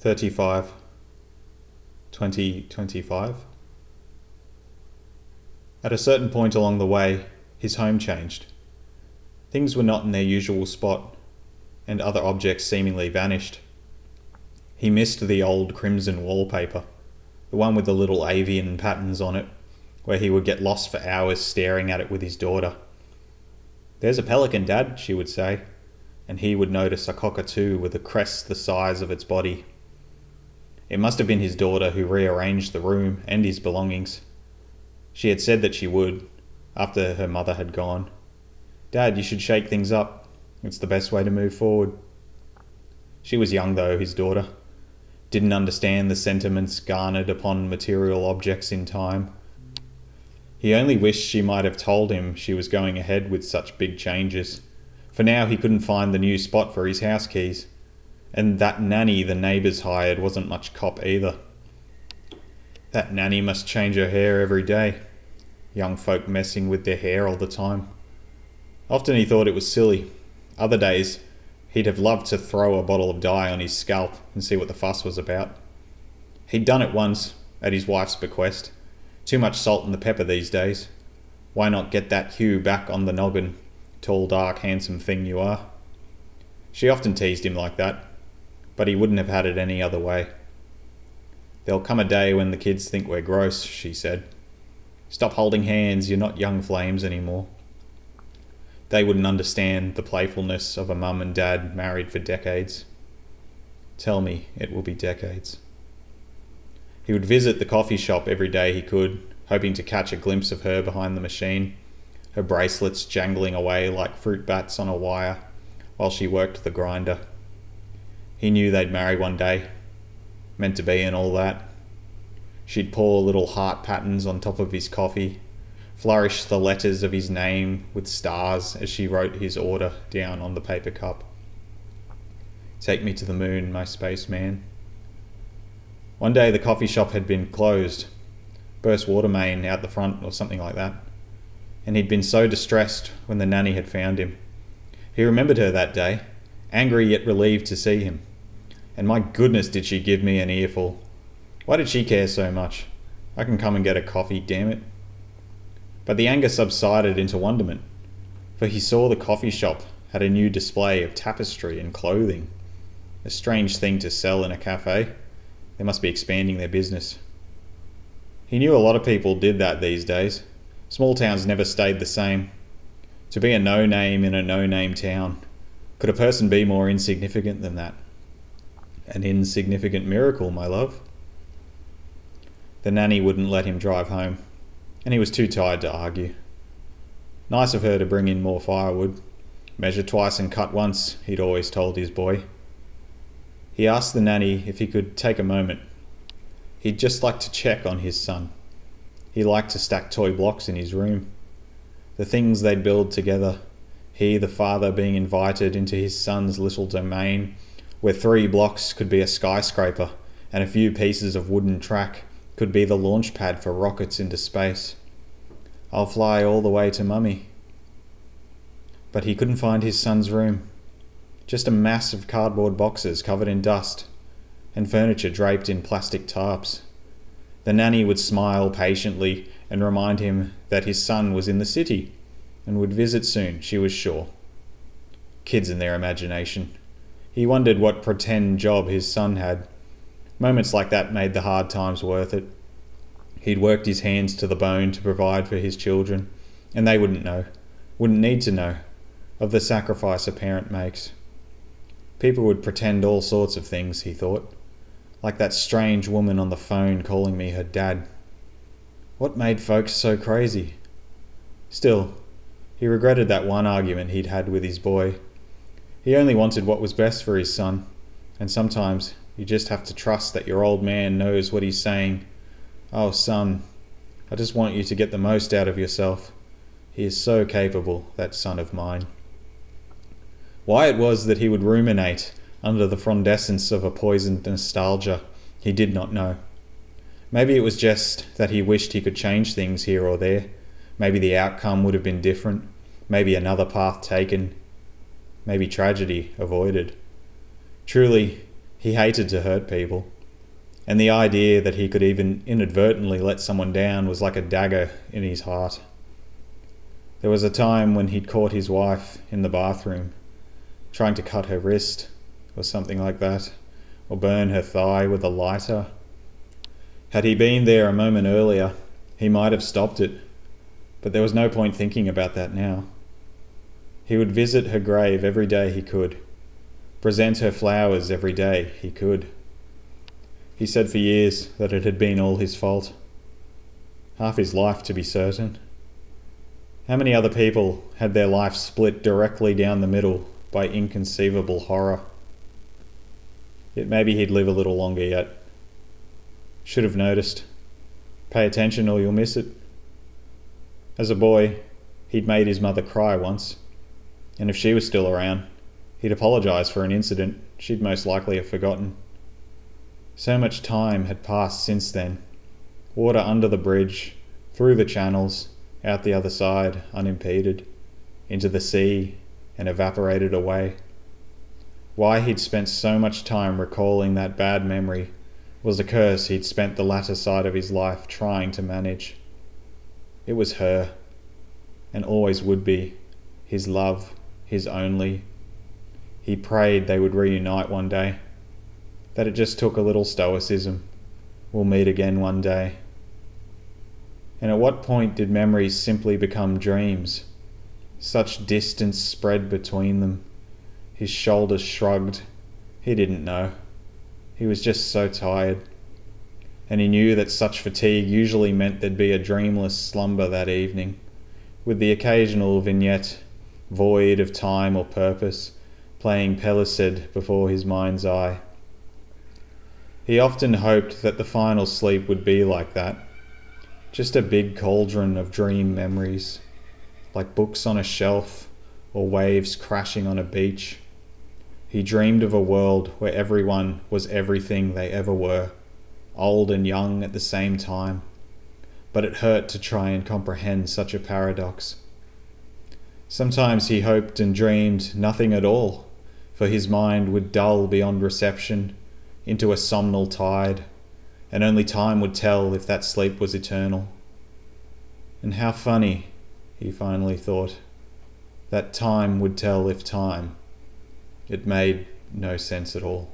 35, 2025. At a certain point along the way, his home changed. Things were not in their usual spot, and other objects seemingly vanished. He missed the old crimson wallpaper, the one with the little avian patterns on it, where he would get lost for hours staring at it with his daughter. "There's a pelican, Dad," she would say, and he would notice a cockatoo with a crest the size of its body. It must have been his daughter who rearranged the room and his belongings. She had said that she would, after her mother had gone. "Dad, you should shake things up. It's the best way to move forward." She was young though, his daughter. Didn't understand the sentiments garnered upon material objects in time. He only wished she might have told him she was going ahead with such big changes. For now he couldn't find the new spot for his house keys. And that nanny the neighbours hired wasn't much cop either. That nanny must change her hair every day. Young folk messing with their hair all the time. Often he thought it was silly. Other days, he'd have loved to throw a bottle of dye on his scalp and see what the fuss was about. He'd done it once, at his wife's bequest. Too much salt and the pepper these days. Why not get that hue back on the noggin, tall, dark, handsome thing you are? She often teased him like that, but he wouldn't have had it any other way. "There'll come a day when the kids think we're gross," she said. "Stop holding hands, you're not young flames anymore." They wouldn't understand the playfulness of a mum and dad married for decades. Tell me it will be decades. He would visit the coffee shop every day he could, hoping to catch a glimpse of her behind the machine, her bracelets jangling away like fruit bats on a wire while she worked the grinder. He knew they'd marry one day, meant to be and all that. She'd pour little heart patterns on top of his coffee, flourish the letters of his name with stars as she wrote his order down on the paper cup. "Take me to the moon, my spaceman." One day the coffee shop had been closed, burst water main out the front or something like that, and he'd been so distressed when the nanny had found him. He remembered her that day, angry yet relieved to see him. And my goodness did she give me an earful. Why did she care so much? I can come and get a coffee, damn it. But the anger subsided into wonderment, for he saw the coffee shop had a new display of tapestry and clothing. A strange thing to sell in a cafe. They must be expanding their business. He knew a lot of people did that these days. Small towns never stayed the same. To be a no-name in a no-name town, could a person be more insignificant than that? An insignificant miracle, my love. The nanny wouldn't let him drive home, and he was too tired to argue. Nice of her to bring in more firewood. Measure twice and cut once, he'd always told his boy. He asked the nanny if he could take a moment. He'd just like to check on his son. He liked to stack toy blocks in his room. The things they'd build together, he, the father, being invited into his son's little domain, where 3 blocks could be a skyscraper and a few pieces of wooden track could be the launch pad for rockets into space. "I'll fly all the way to Mummy." But he couldn't find his son's room. Just a mass of cardboard boxes covered in dust, and furniture draped in plastic tarps. The nanny would smile patiently and remind him that his son was in the city, and would visit soon, she was sure. Kids and their imagination. He wondered what pretend job his son had. Moments like that made the hard times worth it. He'd worked his hands to the bone to provide for his children, and they wouldn't know, wouldn't need to know, of the sacrifice a parent makes. People would pretend all sorts of things, he thought, like that strange woman on the phone calling me her dad. What made folks so crazy? Still, he regretted that one argument he'd had with his boy. He only wanted what was best for his son, and sometimes you just have to trust that your old man knows what he's saying. "Oh, son, I just want you to get the most out of yourself. He is so capable, that son of mine." Why it was that he would ruminate under the frondescence of a poisoned nostalgia, he did not know. Maybe it was just that he wished he could change things here or there. Maybe the outcome would have been different. Maybe another path taken. Maybe tragedy avoided. Truly, He hated to hurt people, and the idea that he could even inadvertently let someone down was like a dagger in his heart. There was a time when he'd caught his wife in the bathroom, trying to cut her wrist, or something like that, or burn her thigh with a lighter. Had he been there a moment earlier, he might have stopped it, but there was no point thinking about that now. He would visit her grave every day he could, present her flowers every day he could. He said for years that it had been all his fault. Half his life, to be certain. How many other people had their life split directly down the middle by inconceivable horror? Yet maybe he'd live a little longer yet. Should have noticed. Pay attention or you'll miss it. As a boy, he'd made his mother cry once, and if she was still around, he'd apologise for an incident she'd most likely have forgotten. So much time had passed since then. Water under the bridge, through the channels, out the other side, unimpeded, into the sea, and evaporated away. Why he'd spent so much time recalling that bad memory was a curse he'd spent the latter side of his life trying to manage. It was her, and always would be, his love, his only. He prayed they would reunite one day, that it just took a little stoicism. We'll meet again one day. And at what point did memories simply become dreams? Such distance spread between them. His shoulders shrugged. He didn't know. He was just so tired. And he knew that such fatigue usually meant there'd be a dreamless slumber that evening, with the occasional vignette, void of time or purpose, playing pellucid before his mind's eye. He often hoped that the final sleep would be like that, just a big cauldron of dream memories, like books on a shelf or waves crashing on a beach. He dreamed of a world where everyone was everything they ever were, old and young at the same time, but it hurt to try and comprehend such a paradox. Sometimes he hoped and dreamed nothing at all, for his mind would dull beyond reception into a somnol tide, and only time would tell if that sleep was eternal. And how funny, he finally thought, that time would tell if time. It made no sense at all.